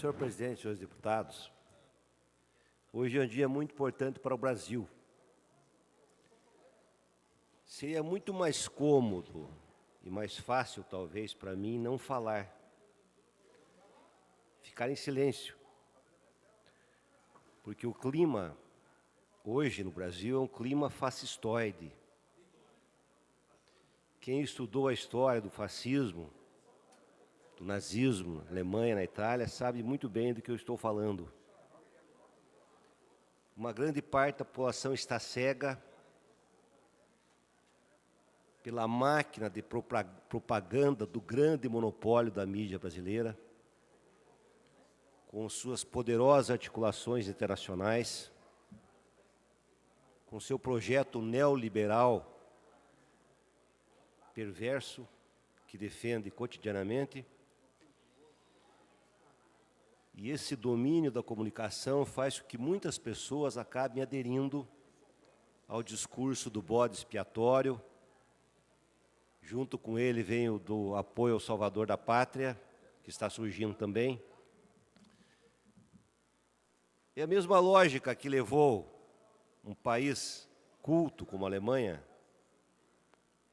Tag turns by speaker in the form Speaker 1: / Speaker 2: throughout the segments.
Speaker 1: Senhor presidente, senhores deputados, hoje é um dia muito importante para o Brasil. Seria muito mais cômodo e mais fácil, talvez, para mim, não falar, ficar em silêncio, porque o clima hoje no Brasil é um clima fascistoide. Quem estudou a história do fascismo, do nazismo, na Alemanha, na Itália, sabe muito bem do que eu estou falando. Uma grande parte da população está cega pela máquina de propaganda do grande monopólio da mídia brasileira, com suas poderosas articulações internacionais, com seu projeto neoliberal perverso, que defende cotidianamente. E esse domínio da comunicação faz com que muitas pessoas acabem aderindo ao discurso do bode expiatório. Junto com ele vem o do apoio ao salvador da pátria, que está surgindo também. É a mesma lógica que levou um país culto como a Alemanha,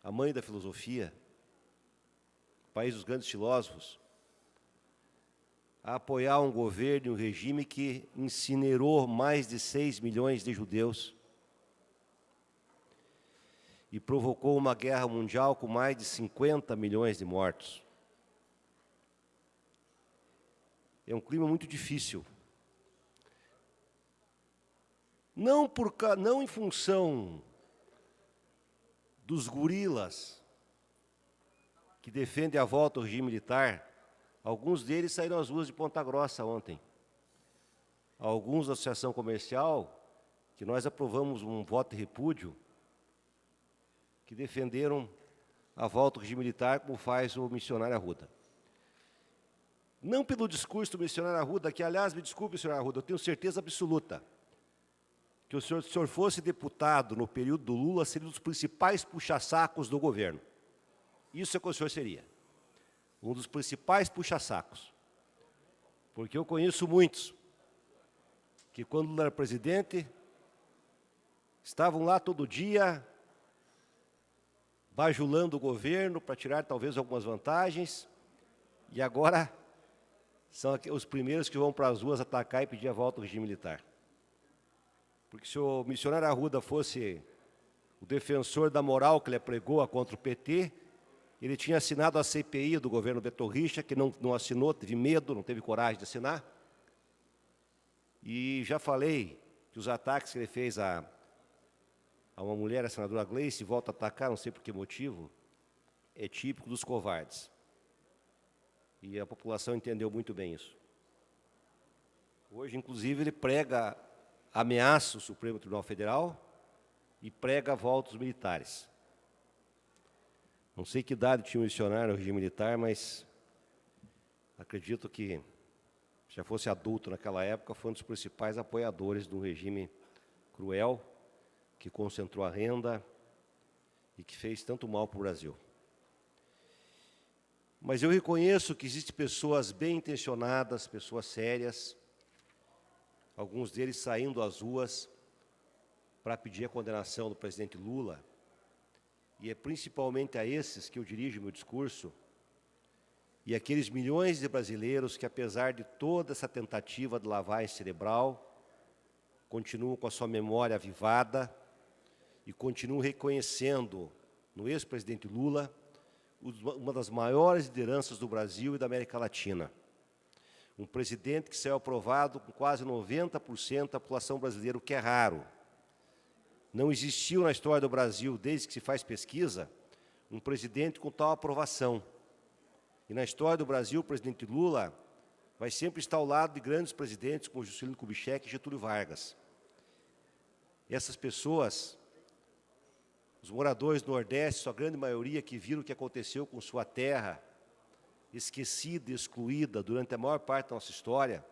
Speaker 1: a mãe da filosofia, o país dos grandes filósofos, a apoiar um governo e um regime que incinerou mais de 6 milhões de judeus e provocou uma guerra mundial com mais de 50 milhões de mortos. É um clima muito difícil. Não em função dos gorilas que defendem a volta ao regime militar. Alguns deles saíram às ruas de Ponta Grossa ontem. Alguns da Associação Comercial, que nós aprovamos um voto de repúdio, que defenderam a volta ao regime militar, como faz o missionário Arruda. Não pelo discurso do missionário Arruda, que, aliás, me desculpe, senhor Arruda, eu tenho certeza absoluta que se o senhor fosse deputado no período do Lula, seria um dos principais puxa-sacos do governo. Isso é o que o senhor seria. Um dos principais puxa-sacos. Porque eu conheço muitos que, quando Lula era presidente, estavam lá todo dia, bajulando o governo para tirar talvez algumas vantagens, e agora são os primeiros que vão para as ruas atacar e pedir a volta ao regime militar. Porque se o missionário Arruda fosse o defensor da moral que ele pregou contra o PT, ele tinha assinado a CPI do governo Beto Richa, que não assinou, teve medo, não teve coragem de assinar. E já falei que os ataques que ele fez a uma mulher, a senadora Gleice, volta a atacar, não sei por que motivo, é típico dos covardes. E a população entendeu muito bem isso. Hoje, inclusive, ele ameaça o Supremo Tribunal Federal e prega a volta dos militares. Não sei que idade tinha o missionário no regime militar, mas acredito que, se já fosse adulto naquela época, foi um dos principais apoiadores do regime cruel, que concentrou a renda e que fez tanto mal para o Brasil. Mas eu reconheço que existem pessoas bem intencionadas, pessoas sérias, alguns deles saindo às ruas para pedir a condenação do presidente Lula, e é principalmente a esses que eu dirijo meu discurso, e aqueles milhões de brasileiros que, apesar de toda essa tentativa de lavagem cerebral, continuam com a sua memória avivada e continuam reconhecendo no ex-presidente Lula uma das maiores lideranças do Brasil e da América Latina. Um presidente que saiu aprovado com quase 90% da população brasileira, o que é raro. Não existiu na história do Brasil, desde que se faz pesquisa, um presidente com tal aprovação. E na história do Brasil, o presidente Lula vai sempre estar ao lado de grandes presidentes como Juscelino Kubitschek e Getúlio Vargas. Essas pessoas, os moradores do Nordeste, sua grande maioria, que viram o que aconteceu com sua terra, esquecida e excluída durante a maior parte da nossa história,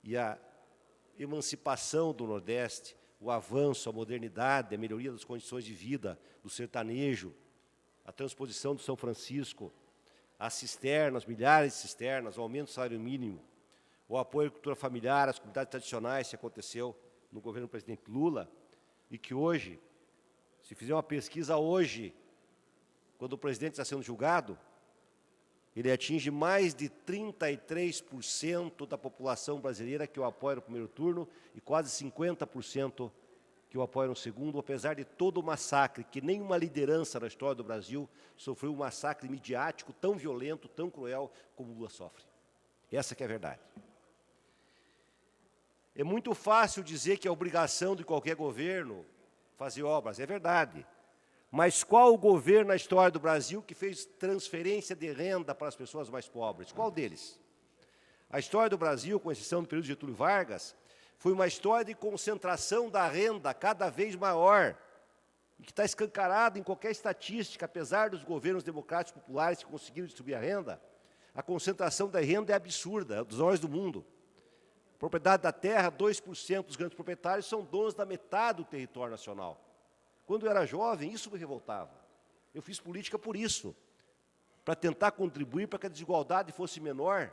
Speaker 1: e a emancipação do Nordeste, o avanço, a modernidade, a melhoria das condições de vida do sertanejo, a transposição do São Francisco, as cisternas, milhares de cisternas, o aumento do salário mínimo, o apoio à agricultura familiar, às comunidades tradicionais, que aconteceu no governo do presidente Lula, e que hoje, se fizer uma pesquisa hoje, quando o presidente está sendo julgado, ele atinge mais de 33% da população brasileira que o apoia no primeiro turno e quase 50% que o apoia no segundo, apesar de todo o massacre, que nenhuma liderança na história do Brasil sofreu um massacre midiático tão violento, tão cruel, como Lula sofre. Essa que é a verdade. É muito fácil dizer que é obrigação de qualquer governo fazer obras, é verdade. Mas qual o governo na história do Brasil que fez transferência de renda para as pessoas mais pobres? Qual deles? A história do Brasil, com exceção do período de Getúlio Vargas, foi uma história de concentração da renda cada vez maior, e que está escancarado em qualquer estatística, apesar dos governos democráticos populares que conseguiram distribuir a renda, a concentração da renda é absurda, é dos maiores do mundo. Propriedade da terra, 2% dos grandes proprietários são donos da metade do território nacional. Quando eu era jovem, isso me revoltava. Eu fiz política por isso, para tentar contribuir para que a desigualdade fosse menor.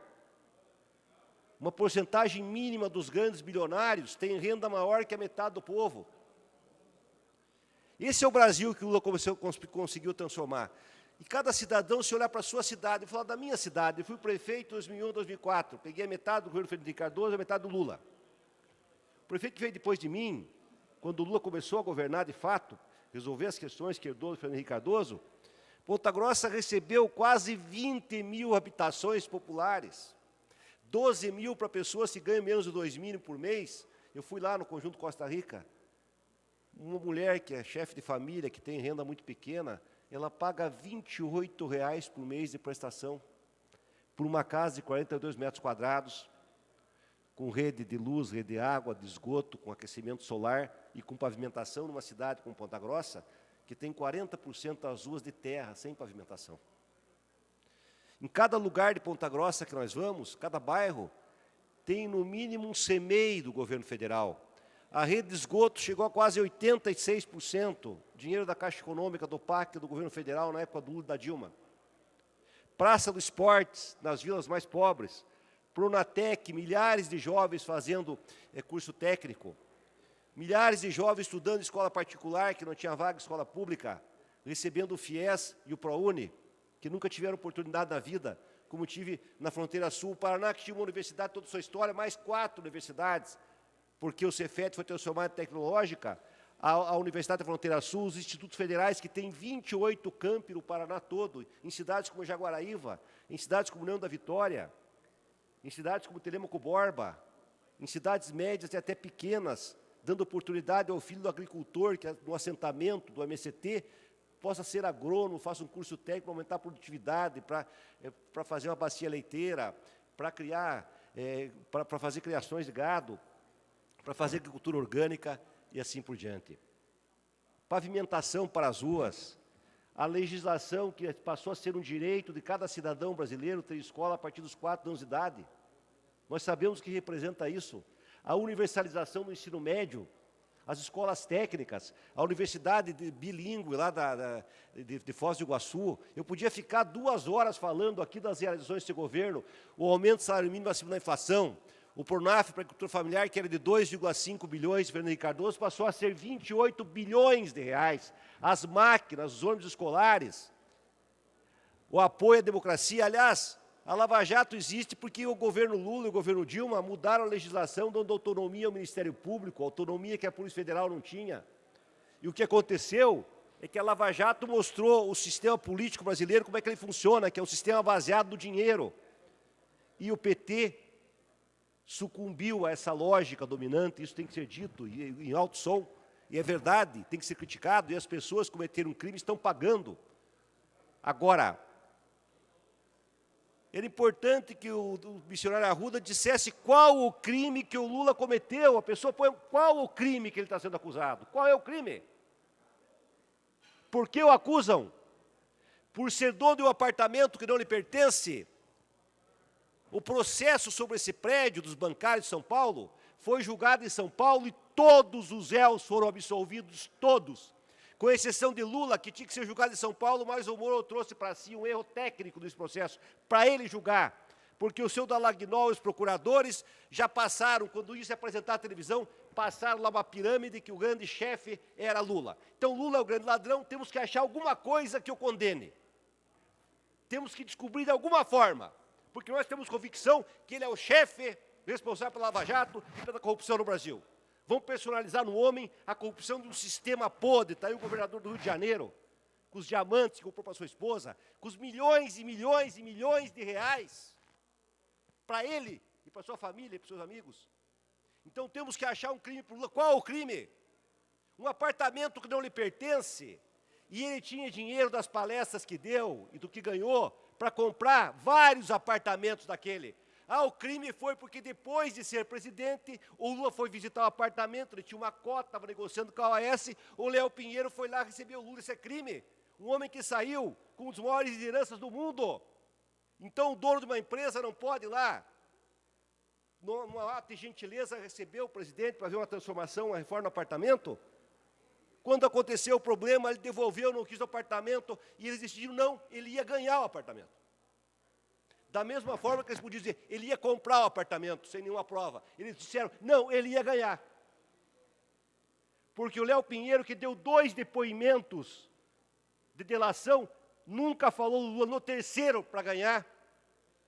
Speaker 1: Uma porcentagem mínima dos grandes bilionários tem renda maior que a metade do povo. Esse é o Brasil que o Lula conseguiu transformar. E cada cidadão, se olhar para a sua cidade, falar da minha cidade, eu fui prefeito em 2001, 2004, peguei a metade do governo Fernando Henrique Cardoso e a metade do Lula. O prefeito que veio depois de mim, quando o Lula começou a governar de fato, resolver as questões que herdou do Fernando Henrique Cardoso, Ponta Grossa recebeu quase 20 mil habitações populares, 12 mil para pessoas que ganham menos de 2 mil por mês. Eu fui lá no Conjunto Costa Rica, uma mulher que é chefe de família, que tem renda muito pequena, ela paga R$ 28 por mês de prestação por uma casa de 42 metros quadrados, com rede de luz, rede de água, de esgoto, com aquecimento solar e com pavimentação numa cidade como Ponta Grossa, que tem 40% das ruas de terra, sem pavimentação. Em cada lugar de Ponta Grossa que nós vamos, cada bairro, tem no mínimo um CEMEI do governo federal. A rede de esgoto chegou a quase 86%, dinheiro da Caixa Econômica, do PAC, do governo federal, na época do Lula e da Dilma. Praça do Esportes, nas vilas mais pobres. Pronatec, milhares de jovens fazendo curso técnico. Milhares de jovens estudando em escola particular, que não tinha vaga em escola pública, recebendo o FIES e o ProUni, que nunca tiveram oportunidade na vida, como tive na fronteira sul. O Paraná, que tinha uma universidade toda a sua história, mais 4 universidades, porque o Cefet foi transformado em tecnológica. A Universidade da Fronteira Sul, os institutos federais, que têm 28 campi no Paraná todo, em cidades como Jaguaraíva, em cidades como União da Vitória, em cidades como Telêmaco Borba, em cidades médias e até pequenas, dando oportunidade ao filho do agricultor, que é no assentamento do MCT, possa ser agrônomo, faça um curso técnico para aumentar a produtividade, para fazer uma bacia leiteira, para criar, para fazer criações de gado, para fazer agricultura orgânica e assim por diante. Pavimentação para as ruas, a legislação que passou a ser um direito de cada cidadão brasileiro ter escola a partir dos 4 anos de idade. Nós sabemos o que representa isso. A universalização do ensino médio, as escolas técnicas, a universidade bilíngue lá de Foz do Iguaçu. Eu podia ficar 2 horas falando aqui das realizações desse governo, o aumento do salário mínimo acima da inflação, o Pronaf para a agricultura familiar, que era de 2,5 bilhões de Fernando Henrique Cardoso, passou a ser 28 bilhões de reais. As máquinas, os ônibus escolares, o apoio à democracia. Aliás, a Lava Jato existe porque o governo Lula e o governo Dilma mudaram a legislação, dando autonomia ao Ministério Público, autonomia que a Polícia Federal não tinha. E o que aconteceu é que a Lava Jato mostrou o sistema político brasileiro, como é que ele funciona, que é um sistema baseado no dinheiro. E o PT sucumbiu a essa lógica dominante, isso tem que ser dito em alto som, e é verdade, tem que ser criticado, e as pessoas que cometeram crime estão pagando. Agora, era importante que o missionário Arruda dissesse qual o crime que o Lula cometeu. A pessoa põe qual o crime que ele está sendo acusado. Qual é o crime? Por que o acusam? Por ser dono de um apartamento que não lhe pertence? O processo sobre esse prédio dos bancários de São Paulo foi julgado em São Paulo e todos os réus foram absolvidos, todos. Com exceção de Lula, que tinha que ser julgado em São Paulo, mas o Moro trouxe para si um erro técnico nesse processo, para ele julgar. porque o seu Dallagnol e os procuradores já passaram, quando isso é apresentado à televisão, passaram lá uma pirâmide que o grande chefe era Lula. Então, Lula é o grande ladrão, temos que achar alguma coisa que o condene. Temos que descobrir de alguma forma, porque nós temos convicção que ele é o chefe responsável pela Lava Jato e pela corrupção no Brasil. Vamos personalizar no homem a corrupção de um sistema podre. Está aí o governador do Rio de Janeiro, com os diamantes que comprou para sua esposa, com os milhões e milhões e milhões de reais para ele e para sua família e para seus amigos. Então temos que achar um crime para o Lula. Qual o crime? Um apartamento que não lhe pertence, e ele tinha dinheiro das palestras que deu e do que ganhou para comprar vários apartamentos daquele. Ah, o crime foi porque depois de ser presidente, o Lula foi visitar o apartamento, ele tinha uma cota, estava negociando com a OAS, o Léo Pinheiro foi lá receber o Lula. Isso é crime. Um homem que saiu com os maiores lideranças do mundo. Então o dono de uma empresa não pode ir lá, numa ato de gentileza, receber o presidente para ver uma transformação, uma reforma no apartamento? Quando aconteceu o problema, ele devolveu, não quis o apartamento, e eles decidiram, não, ele ia ganhar o apartamento. Da mesma forma que eles podiam dizer, ele ia comprar o apartamento, sem nenhuma prova. Eles disseram, não, ele ia ganhar. Porque o Léo Pinheiro, que deu 2 depoimentos de delação, nunca falou Lula no terceiro para ganhar.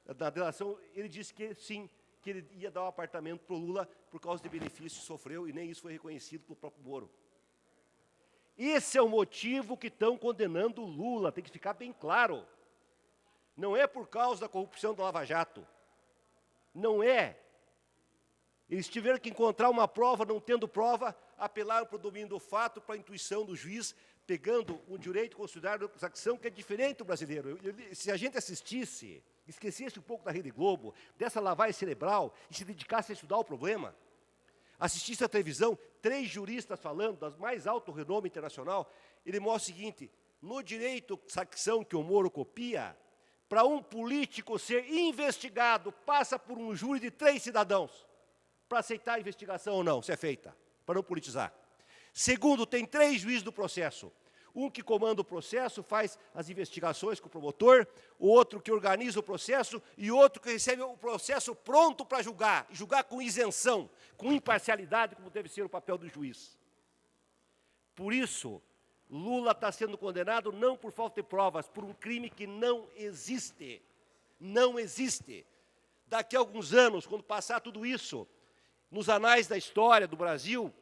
Speaker 1: Na delação, ele disse que sim, que ele ia dar um apartamento para o Lula por causa de benefícios que sofreu, e nem isso foi reconhecido pelo próprio Moro. Esse é o motivo que estão condenando o Lula, tem que ficar bem claro. Não é por causa da corrupção do Lava Jato. Não é. Eles tiveram que encontrar uma prova, não tendo prova, apelaram para o domínio do fato, para a intuição do juiz, pegando um direito considerado de transação que é diferente do brasileiro. Se a gente assistisse, esquecesse um pouco da Rede Globo, dessa lavagem cerebral, e se dedicasse a estudar o problema, assistisse à televisão, 3 juristas falando, das mais alto renome internacional, ele mostra o seguinte, no direito de transação que o Moro copia, para um político ser investigado, passa por um júri de 3 cidadãos, para aceitar a investigação ou não, se é feita, para não politizar. Segundo, tem 3 juízes do processo. Um que comanda o processo, faz as investigações com o promotor, o outro que organiza o processo e outro que recebe o processo pronto para julgar, e julgar com isenção, com imparcialidade, como deve ser o papel do juiz. Por isso, Lula está sendo condenado não por falta de provas, por um crime que não existe. Não existe. Daqui a alguns anos, quando passar tudo isso, nos anais da história do Brasil,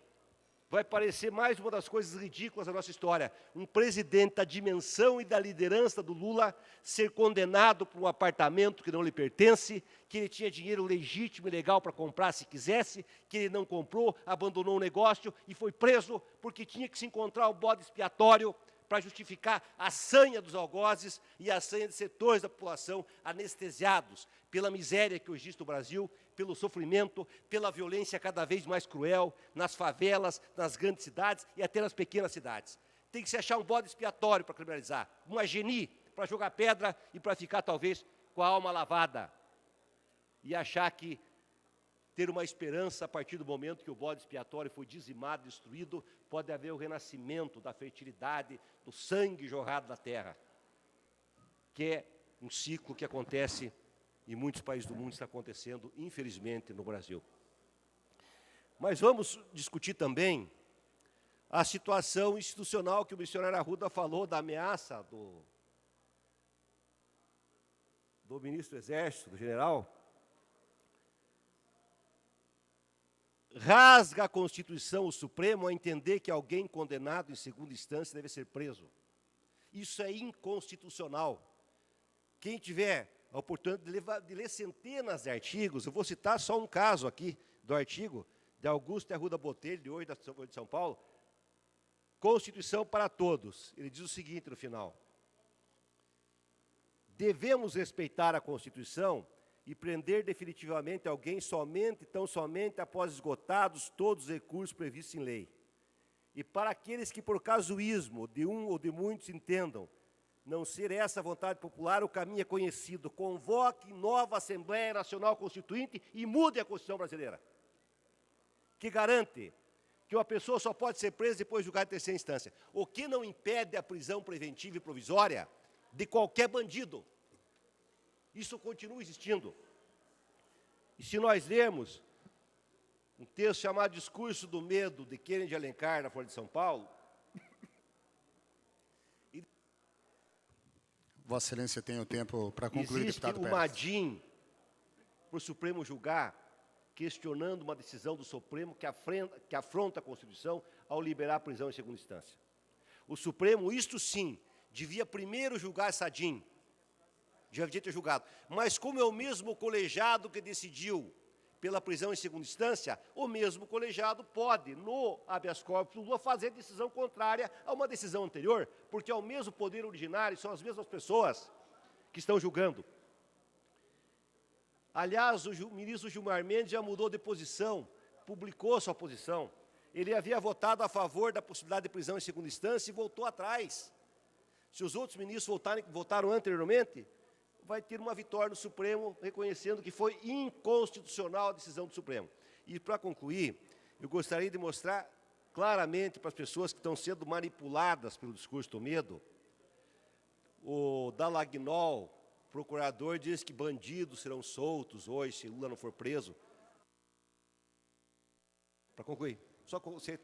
Speaker 1: vai parecer mais uma das coisas ridículas da nossa história. Um presidente da dimensão e da liderança do Lula ser condenado por um apartamento que não lhe pertence, que ele tinha dinheiro legítimo e legal para comprar se quisesse, que ele não comprou, abandonou o negócio e foi preso porque tinha que se encontrar um bode expiatório para justificar a sanha dos algozes e a sanha de setores da população anestesiados pela miséria que hoje existe no Brasil, pelo sofrimento, pela violência cada vez mais cruel, nas favelas, nas grandes cidades e até nas pequenas cidades. Tem que se achar um bode expiatório para criminalizar, uma geni para jogar pedra e para ficar, talvez, com a alma lavada. E achar que ter uma esperança a partir do momento que o bode expiatório foi dizimado, destruído, pode haver o renascimento da fertilidade, do sangue jorrado da terra, que é um ciclo que acontece em muitos países do mundo, está acontecendo, infelizmente, no Brasil. Mas vamos discutir também a situação institucional que o missionário Arruda falou, da ameaça do ministro do Exército, do general. Rasga a Constituição o Supremo a entender que alguém condenado em segunda instância deve ser preso. Isso é inconstitucional. Quem tiver a oportunidade de ler centenas de artigos, eu vou citar só um caso aqui do artigo de Augusto Arruda Botelho, de hoje da Folha de São Paulo, Constituição para Todos. Ele diz o seguinte no final: devemos respeitar a Constituição e prender definitivamente alguém somente, tão somente, após esgotados todos os recursos previstos em lei. E para aqueles que, por casuísmo de um ou de muitos, entendam não ser essa a vontade popular, o caminho é conhecido. Convoque nova Assembleia Nacional Constituinte e mude a Constituição brasileira, que garante que uma pessoa só pode ser presa depois de julgar em terceira instância, o que não impede a prisão preventiva e provisória de qualquer bandido. Isso continua existindo. E se nós lermos um texto chamado Discurso do Medo, de Kennedy Alencar, na Folha de São Paulo,
Speaker 2: Vossa Excelência tem o tempo para concluir,
Speaker 1: existe
Speaker 2: deputado
Speaker 1: uma
Speaker 2: Pérez.
Speaker 1: DIN para o Supremo julgar, questionando uma decisão do Supremo que afronta a Constituição ao liberar a prisão em segunda instância. O Supremo, isto sim, devia primeiro julgar essa DIN, devia ter julgado. Mas como é o mesmo colegiado que decidiu pela prisão em segunda instância, o mesmo colegiado pode, no habeas corpus Lula, fazer decisão contrária a uma decisão anterior, porque é o mesmo poder originário, são as mesmas pessoas que estão julgando. Aliás, o ministro Gilmar Mendes já mudou de posição, publicou sua posição. Ele havia votado a favor da possibilidade de prisão em segunda instância e voltou atrás. Se os outros ministros votaram anteriormente, vai ter uma vitória no Supremo, reconhecendo que foi inconstitucional a decisão do Supremo. E, para concluir, eu gostaria de mostrar claramente para as pessoas que estão sendo manipuladas pelo discurso do medo. O Dallagnol, procurador, diz que bandidos serão soltos hoje, se Lula não for preso. Para concluir.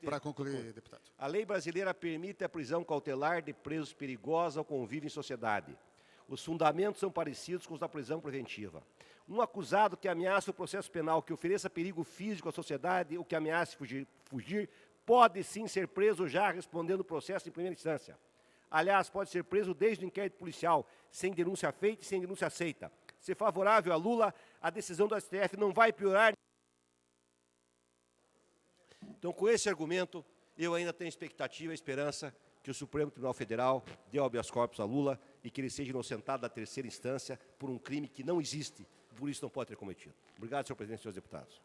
Speaker 2: Para concluir, deputado.
Speaker 1: A lei brasileira permite a prisão cautelar de presos perigosos ao convívio em sociedade. Os fundamentos são parecidos com os da prisão preventiva. Um acusado que ameaça o processo penal, que ofereça perigo físico à sociedade ou que ameace fugir, pode sim ser preso já respondendo o processo em primeira instância. Aliás, pode ser preso desde o inquérito policial, sem denúncia feita e sem denúncia aceita. Se favorável a Lula, a decisão do STF não vai piorar. Então, com esse argumento, eu ainda tenho expectativa e esperança que o Supremo Tribunal Federal dê habeas corpus a Lula e que ele seja inocentado da terceira instância por um crime que não existe, por isso não pode ter cometido. Obrigado, senhor presidente e senhores deputados.